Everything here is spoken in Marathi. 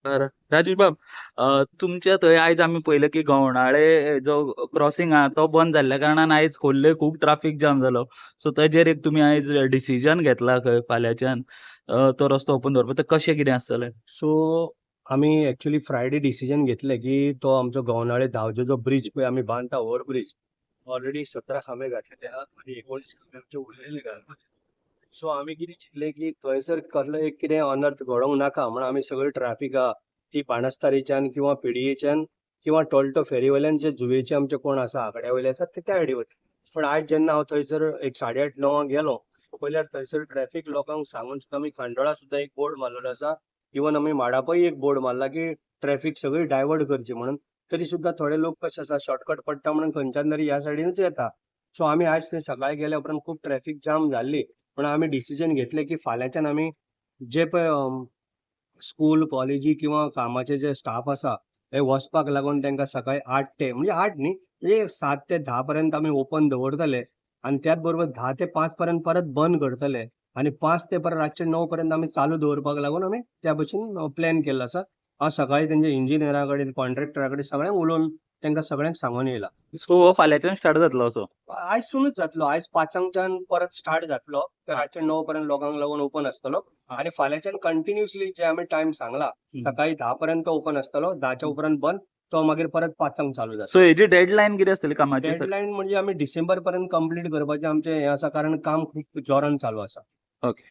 बरं. राजेश बाब, तुमच्या थंय आयज आमी पळयलें की गवंडाळे जो क्रॉसिंग आहा तो बंद जाल्ल्या कारणान आयज खोर्ले खूब ट्रॅफिक जाम जालो. सो ताजेर एक तुमी आयज डिसिजन घेतला खंय फाल्यांच्यान तो रस्तो ओपन दवरपाचो. तें कशें कितें आसतलें? सो आम्ही ऍक्च्युली फ्रायडे डिसिजन घेतले की तो आमचो गवनाळे धांवचो जो ब्रिज पळय आमी बांदता ओव्हरब्रिज ऑलरेडी 17 खांबे घातले आहात आणि 19 खांबे आमचे उरलेले घालपाचे. सो आमी कितें चिंतलें की थंयसर कसलो एक कितें अनर्थ घडोवंक नाका म्हणून आमी सगळी ट्रॅफिक आहा ती बाणस्तारीच्यान किंवा पिडयेच्यान किंवा टॉल्टो फेरीवयल्यान जे जुवेचे आमचे कोण आसा आंकड्या वयले आसात ते त्या सायडी वयता. पण आयज जेन्ना हांव थंयसर एक 8:30-9 गेलो पयल्यार थंयसर ट्रॅफिक लोकांक सांगून सुद्दां आमी खांडोळा सुद्दां एक बोर्ड मारलेलो आसा. इवन आमी माडापय एक बोर्ड मारला की ट्रॅफिक सगळी डायवर्ट करची म्हणून. तरी सुद्दां थोडे लोक कशे आसा शॉर्टकट पडटा म्हणून खंयच्यान तरी ह्या सायडीनच येता. सो आमी आयज थंय सकाळी गेल्या उपरांत खूब ट्रॅफिक जाम जाल्ली. पण आमी डिसिजन घेतलें की फाल्यांच्यान आमी जे पळय स्कूल, कॉलेजी किंवा कामाचे जे स्टाफ आसा हे वचपाक लागून तांकां सकाळी 8 ते म्हणजे 8 न्ही म्हणजे 7 ते 10 पर्यंत आमी ओपन दवरतले आणि त्याच बरोबर 10 ते 5 पर्यंत परत बंद करतले आणि 5 ते परत रातचे 9 पर्यंत आमी चालू दवरपाक लागून आमी त्या भशेन प्लॅन केल्लो आसा. हांव सकाळी तेंच्या इंजिनियरा कडेन, कॉन्ट्रॅक्टरा कडेन सगळ्यांक उलोवन तांकां सगळ्यांक सांगून येयला. सो हो फाल्यांच्यान स्टार्ट जातलो असो? आयजसूनच जातलो. आयज 5च्यान परत स्टार्ट जातलो. तर रातचे 9 पर्यंत लोकांक लागून ओपन आसतलो आणि फाल्यांच्यान कंटिन्युअसली जे आमी टायम सांगला सकाळी 10 पर्यंत ओपन आसतलो, 10च्या उपरांत बंद. तो मागीर परत 5क चालू सो जातलो. हेजी डेडलायन कितें आसतली कामाची सर? डेडलायन म्हणजे आमी डिसेंबर पर्यंत कंप्लीट करपाचें आमचें हें आसा कारण काम खूब जोरान चालू आसा. ओके.